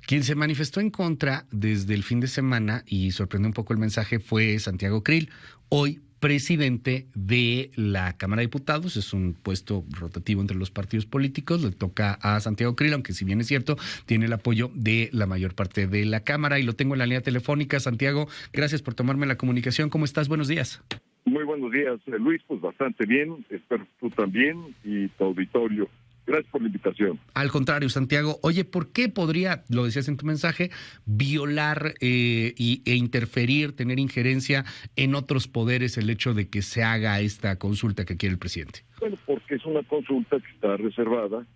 Quien se manifestó en contra desde el fin de semana y sorprendió un poco el mensaje fue Santiago Krill, hoy presidente de la Cámara de Diputados. Es un puesto rotativo entre los partidos políticos. Le toca a Santiago Krill, aunque si bien es cierto, tiene el apoyo de la mayor parte de la Cámara. Y lo tengo en la línea telefónica. Santiago, gracias por tomarme la comunicación. ¿Cómo estás? Buenos días. Muy buenos días, Luis. Pues bastante bien. Espero tú también y tu auditorio. Gracias por la invitación. Al contrario, Santiago. Oye, ¿por qué podría, lo decías en tu mensaje, violar e interferir, tener injerencia en otros poderes el hecho de que se haga esta consulta que quiere el presidente? Bueno, porque es una consulta que está reservada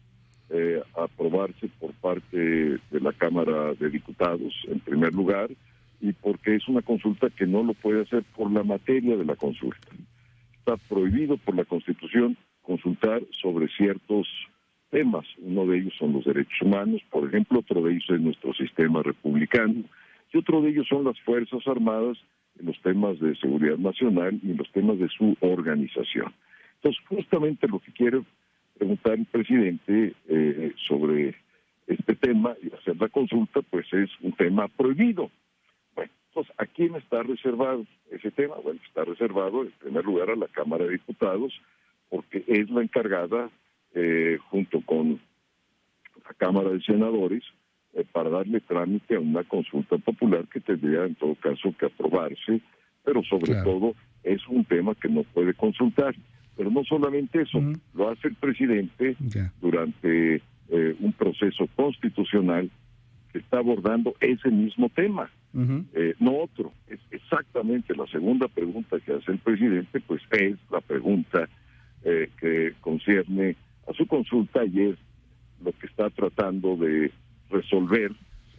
a aprobarse por parte de la Cámara de Diputados, en primer lugar, y porque es una consulta que no lo puede hacer por la materia de la consulta. Está prohibido por la Constitución consultar sobre ciertos temas. Uno de ellos son los derechos humanos, por ejemplo, otro de ellos es nuestro sistema republicano, y otro de ellos son las Fuerzas Armadas en los temas de seguridad nacional y en los temas de su organización. Entonces, justamente lo que quiere preguntar el presidente sobre este tema y hacer la consulta, pues es un tema prohibido. Bueno, entonces, ¿a quién está reservado ese tema? Bueno, está reservado en primer lugar a la Cámara de Diputados, porque es la encargada junto con la Cámara de Senadores, para darle trámite a una consulta popular que tendría en todo caso que aprobarse, pero sobre todo es un tema que no puede consultar. Pero no solamente eso, lo hace el presidente durante un proceso constitucional que está abordando ese mismo tema, no otro. Es exactamente la segunda pregunta que hace el presidente, pues es la pregunta que concierne a su consulta y es lo que está tratando de resolver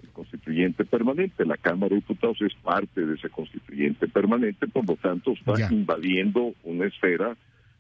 el constituyente permanente. La Cámara de Diputados es parte de ese constituyente permanente, por lo tanto está invadiendo una esfera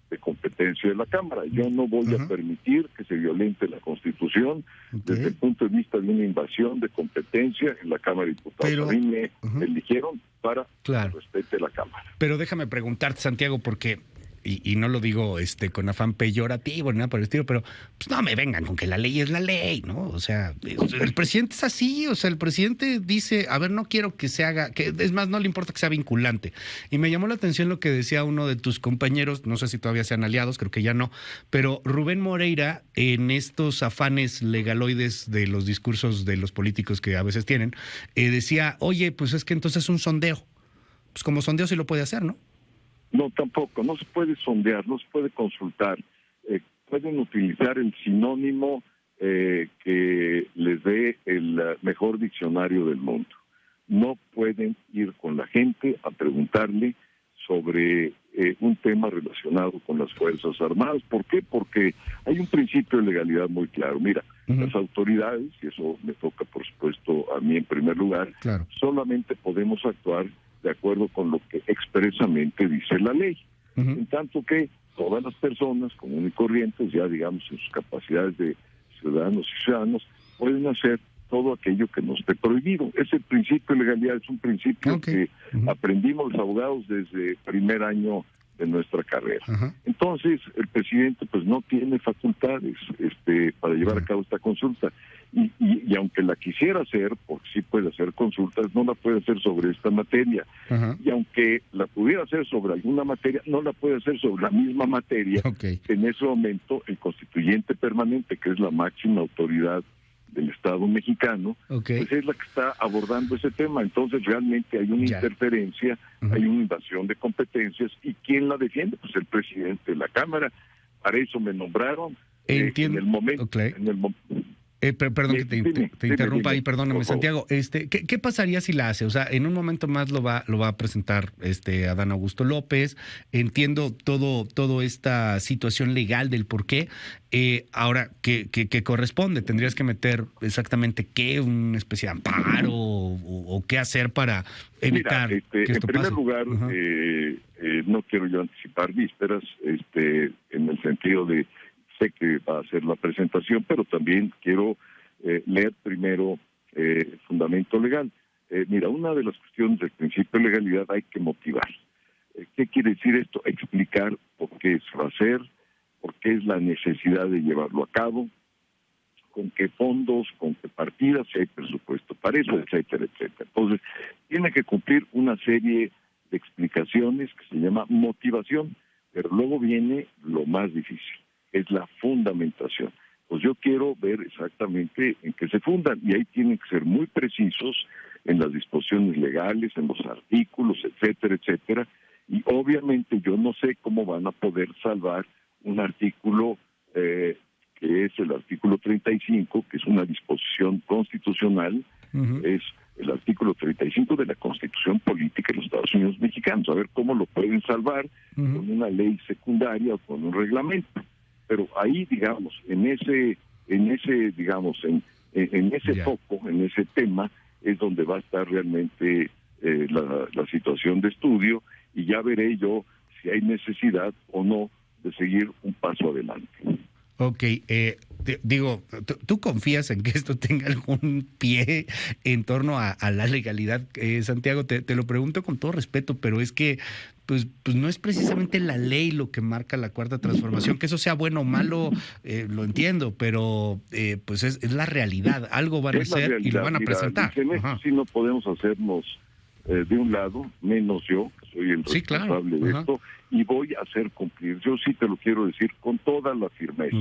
de competencia de la Cámara. Yo no voy a permitir que se violente la Constitución desde el punto de vista de una invasión de competencia en la Cámara de Diputados. Pero, a mí me eligieron para que respete la Cámara. Pero déjame preguntarte, Santiago, porque y no lo digo con afán peyorativo ni nada por el estilo, pero pues no me vengan con que la ley es la ley, ¿no? O sea, el presidente es así, o sea, el presidente dice, a ver, no quiero que se haga, que es más, no le importa que sea vinculante. Y me llamó la atención lo que decía uno de tus compañeros, no sé si todavía sean aliados, creo que ya no, pero Rubén Moreira, en estos afanes legaloides de los discursos de los políticos que a veces tienen, decía, oye, pues es que entonces es un sondeo. Pues como sondeo sí lo puede hacer, ¿no? No, tampoco, no se puede sondear, no se puede consultar. Pueden utilizar el sinónimo que les dé el mejor diccionario del mundo. No pueden ir con la gente a preguntarle sobre un tema relacionado con las Fuerzas Armadas. ¿Por qué? Porque hay un principio de legalidad muy claro. Mira, las autoridades, y eso me toca por supuesto a mí en primer lugar, solamente podemos actuar de acuerdo con lo que expresamente dice la ley. En tanto que todas las personas comunes y corrientes, ya digamos en sus capacidades de ciudadanos y ciudadanos, pueden hacer todo aquello que no esté prohibido. Ese principio de legalidad es un principio que aprendimos los abogados desde primer año de nuestra carrera. Entonces, el presidente pues no tiene facultades para llevar a cabo esta consulta. Y aunque la quisiera hacer, porque sí puede hacer consultas, no la puede hacer sobre esta materia. Y aunque la pudiera hacer sobre alguna materia, no la puede hacer sobre la misma materia. En ese momento, el constituyente permanente, que es la máxima autoridad del Estado mexicano, pues es la que está abordando ese tema. Entonces realmente hay una interferencia, hay una invasión de competencias. ¿Y quién la defiende? Pues el presidente de la Cámara. Para eso me nombraron. Entiendo. En el momento... Perdón que te interrumpa ahí, perdóname, Santiago. ¿Qué pasaría si la hace? O sea, en un momento más lo va a presentar Adán Augusto López. Entiendo todo esta situación legal del por qué. Ahora, ¿qué corresponde? ¿Tendrías que meter exactamente qué? ¿Una especie de amparo? ¿O qué hacer para evitar que esto pase? En primer lugar, no quiero yo anticipar vísperas, en el sentido de sé que va a hacer la presentación, pero también quiero leer primero el fundamento legal. Mira, una de las cuestiones del principio de legalidad hay que motivar. ¿Qué quiere decir esto? Explicar por qué se va a hacer, por qué es la necesidad de llevarlo a cabo, con qué fondos, con qué partidas, si hay presupuesto para eso, etcétera, etcétera. Entonces, tiene que cumplir una serie de explicaciones que se llama motivación, pero luego viene lo más difícil, es la fundamentación. Pues yo quiero ver exactamente en qué se fundan, y ahí tienen que ser muy precisos en las disposiciones legales, en los artículos, etcétera, etcétera, y obviamente yo no sé cómo van a poder salvar un artículo que es el artículo 35, que es una disposición constitucional, es el artículo 35 de la Constitución Política de los Estados Unidos Mexicanos, a ver cómo lo pueden salvar con una ley secundaria o con un reglamento. Pero ahí, digamos, en ese foco, en ese tema, es donde va a estar realmente la situación de estudio, y ya veré yo si hay necesidad o no de seguir un paso adelante. Ok, digo, ¿tú confías en que esto tenga algún pie en torno a la legalidad, Santiago? Te lo pregunto con todo respeto, pero es que pues no es precisamente la ley lo que marca la Cuarta Transformación, que eso sea bueno o malo, lo entiendo, pero pues es la realidad, algo van a hacer y lo van a presentar. En esto sí no podemos hacernos de un lado, menos yo, que soy el responsable de esto, y voy a hacer cumplir. Yo sí te lo quiero decir con toda la firmeza,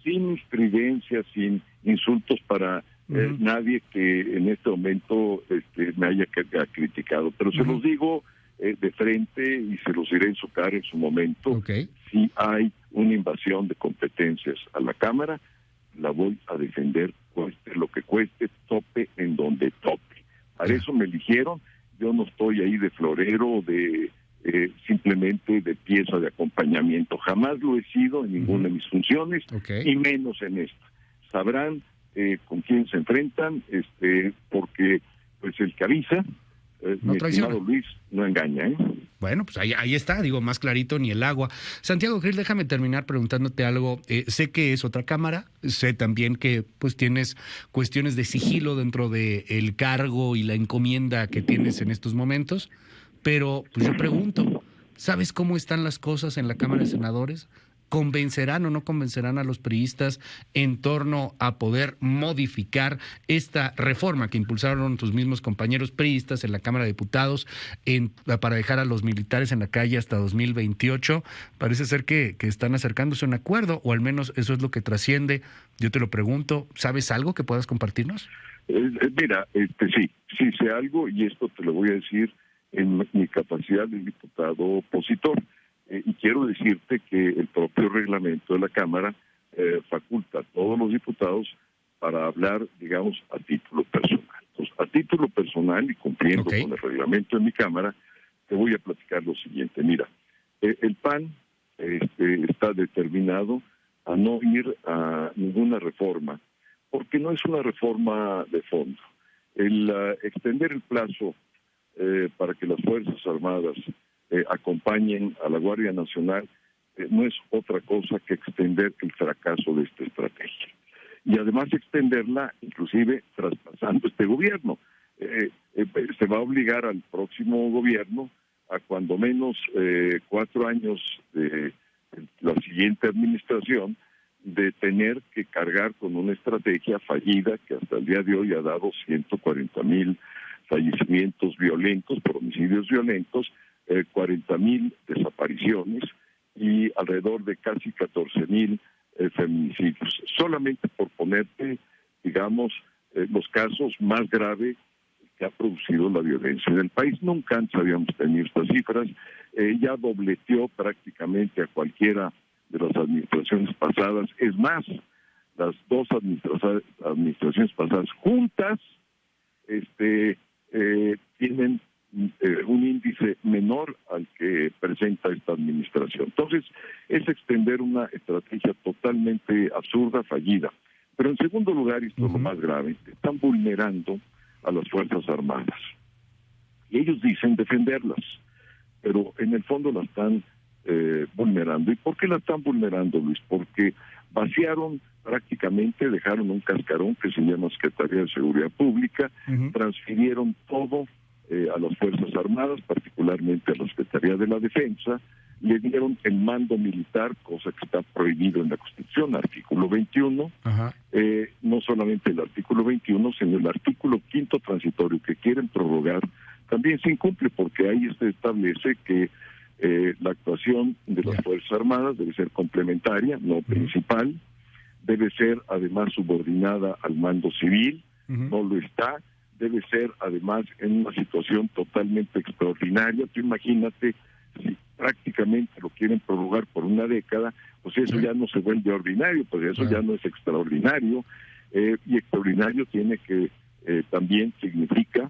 sin estridencia, sin insultos para nadie que en este momento me haya criticado, pero se los digo de frente y se los diré en su cara en su momento. Si hay una invasión de competencias a la Cámara, la voy a defender, cueste lo que cueste, tope en donde tope. Para eso me eligieron. Yo no estoy ahí de florero, de simplemente de pieza de acompañamiento. Jamás lo he sido en ninguna de mis funciones, y menos en esta. Sabrán con quién se enfrentan, porque pues el que avisa, mi estimado Luis, no engaña, ¿eh? Bueno, pues ahí está, digo, más clarito ni el agua. Santiago Krill, déjame terminar preguntándote algo. Sé que es otra cámara, sé también que pues tienes cuestiones de sigilo dentro del cargo y la encomienda que tienes en estos momentos, pero pues yo pregunto, ¿sabes cómo están las cosas en la Cámara de Senadores? ¿Convencerán o no convencerán a los priistas en torno a poder modificar esta reforma que impulsaron tus mismos compañeros priistas en la Cámara de Diputados para dejar a los militares en la calle hasta 2028? Parece ser que están acercándose a un acuerdo, o al menos eso es lo que trasciende. Yo te lo pregunto, ¿sabes algo que puedas compartirnos? Mira, sí sé algo, y esto te lo voy a decir en mi capacidad de diputado opositor. Y quiero decirte que el propio reglamento de la Cámara faculta a todos los diputados para hablar, digamos, a título personal. Entonces, a título personal y cumpliendo con el reglamento de mi Cámara, te voy a platicar lo siguiente. Mira, el PAN está determinado a no ir a ninguna reforma, porque no es una reforma de fondo. El extender el plazo para que las Fuerzas Armadas acompañen a la Guardia Nacional no es otra cosa que extender el fracaso de esta estrategia, y además extenderla inclusive traspasando este gobierno. Se va a obligar al próximo gobierno a cuando menos 4 años de la siguiente administración de tener que cargar con una estrategia fallida que hasta el día de hoy ha dado 140,000 fallecimientos violentos por homicidios violentos, 40,000 desapariciones y alrededor de casi 14,000 feminicidios. Solamente por ponerte, digamos, los casos más graves que ha producido la violencia en el país. Nunca antes habíamos tenido estas cifras. Ya dobleteó prácticamente a cualquiera de las administraciones pasadas. Es más, las dos administraciones pasadas juntas tienen un índice menor al que presenta esta administración. Entonces, es extender una estrategia totalmente absurda, fallida. Pero en segundo lugar, y esto es lo más grave, están vulnerando a las Fuerzas Armadas. Y ellos dicen defenderlas, pero en el fondo la están vulnerando. ¿Y por qué la están vulnerando, Luis? Porque vaciaron prácticamente, dejaron un cascarón que se llama Secretaría de Seguridad Pública, transfirieron todo a las Fuerzas Armadas, particularmente a la Secretaría de la Defensa, le dieron el mando militar, cosa que está prohibido en la Constitución, artículo 21. No solamente el artículo 21, sino el artículo 5º transitorio que quieren prorrogar, también se incumple, porque ahí se establece que la actuación de las Fuerzas Armadas debe ser complementaria, no principal, debe ser además subordinada al mando civil, no lo está, debe ser además en una situación totalmente extraordinaria. Tú imagínate, si prácticamente lo quieren prorrogar por una década, pues eso ya no se vuelve ordinario, pues eso ya no es extraordinario, y extraordinario tiene que también significa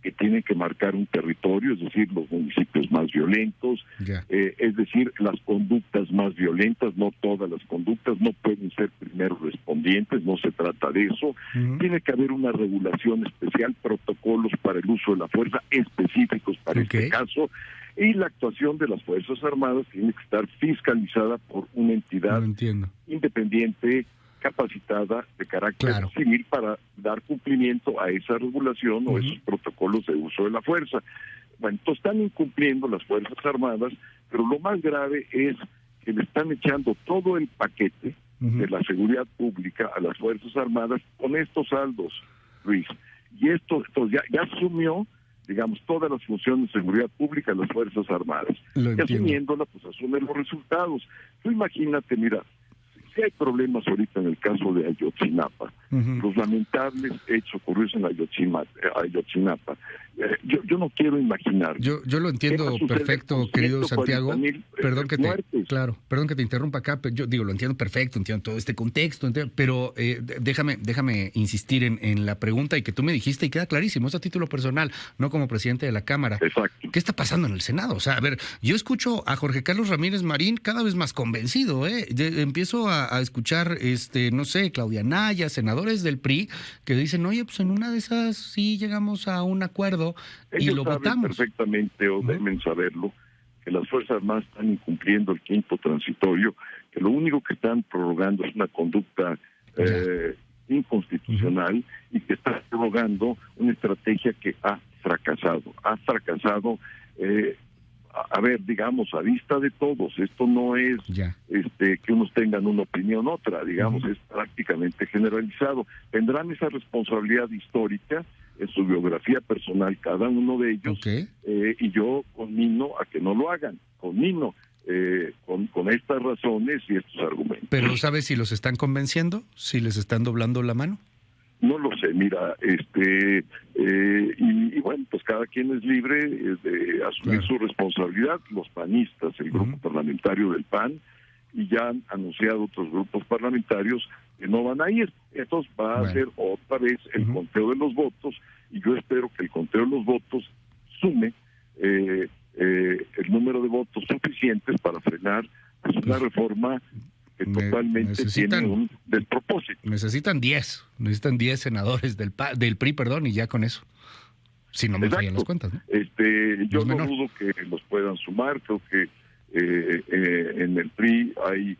que tienen que marcar un territorio, es decir, los municipios más violentos, es decir, las conductas más violentas, no todas las conductas, no pueden ser primeros respondientes, no se trata de eso. Tiene que haber una regulación especial, protocolos para el uso de la fuerza específicos para este caso, y la actuación de las Fuerzas Armadas tiene que estar fiscalizada por una entidad independiente, capacitada de carácter civil para dar cumplimiento a esa regulación o esos protocolos de uso de la fuerza. Bueno, entonces están incumpliendo las Fuerzas Armadas, pero lo más grave es que le están echando todo el paquete de la seguridad pública a las Fuerzas Armadas con estos saldos, Luis. Y esto ya asumió, digamos, todas las funciones de seguridad pública a las Fuerzas Armadas. Y asumiéndola, pues asume los resultados. Tú imagínate, mira, si hay problemas ahorita en el caso de Ayotzinapa, los lamentables hechos ocurridos en Ayotzinapa, yo no quiero imaginar. Yo lo entiendo perfecto, querido Santiago. Perdón que te interrumpa acá, pero yo digo, lo entiendo perfecto, entiendo todo este contexto, pero déjame insistir en la pregunta y que tú me dijiste y queda clarísimo, es a título personal, no como presidente de la Cámara. Exacto. ¿Qué está pasando en el Senado? O sea, a ver, yo escucho a Jorge Carlos Ramírez Marín cada vez más convencido, empiezo a escuchar, no sé, Claudia Naya, senadores del PRI, que dicen, oye, pues en una de esas sí llegamos a un acuerdo y lo votamos. Perfectamente, o deben saberlo, que las Fuerzas Armadas están incumpliendo el 5º transitorio, que lo único que están prorrogando es una conducta inconstitucional y que está prorrogando una estrategia que ha fracasado. A ver, digamos, a vista de todos, esto no es que unos tengan una opinión otra, digamos, es prácticamente generalizado. Tendrán esa responsabilidad histórica en su biografía personal cada uno de ellos, y yo conmino a que no lo hagan, con estas razones y estos argumentos. ¿Pero sabes si los están convenciendo? ¿Si les están doblando la mano? No lo sé, mira, y bueno, pues cada quien es libre de asumir su responsabilidad. Los panistas, el grupo parlamentario del PAN, y ya han anunciado otros grupos parlamentarios que no van a ir. Entonces va a ser otra vez el conteo de los votos, y yo espero que el conteo de los votos sume el número de votos suficientes para frenar una reforma que totalmente tiene un despropósito. Necesitan 10 senadores del PRI, y ya con eso, si no me fallan las cuentas, ¿no? Yo no dudo que los puedan sumar. Creo que en el PRI hay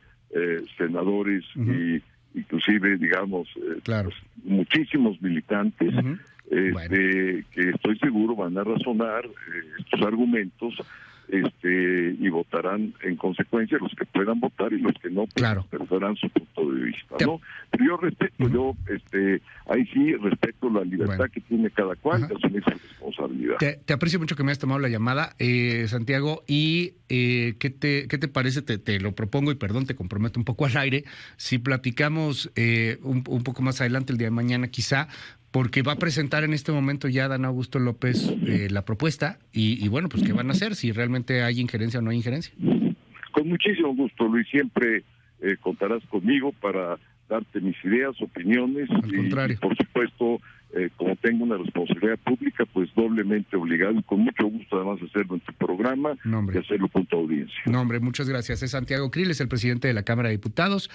senadores y inclusive, digamos, pues, muchísimos militantes que estoy seguro van a razonar estos argumentos y votarán en consecuencia los que puedan votar, y los que no perderán su punto de vista, ¿no? Pero yo respeto, ahí sí respeto la libertad que tiene cada cual de asumir su responsabilidad. Te aprecio mucho que me hayas tomado la llamada, Santiago, y ¿qué te parece? Te lo propongo, y perdón, te comprometo un poco al aire, si platicamos un poco más adelante, el día de mañana quizá, porque va a presentar en este momento ya Dan Augusto López la propuesta, y bueno, pues ¿qué van a hacer? Si realmente hay injerencia o no hay injerencia. Con muchísimo gusto, Luis, siempre contarás conmigo para darte mis ideas, opiniones, y por supuesto, como tengo una responsabilidad pública, pues doblemente obligado, y con mucho gusto además hacerlo en tu programa y hacerlo con tu audiencia. No, hombre, muchas gracias. Es Santiago Krill, es el presidente de la Cámara de Diputados.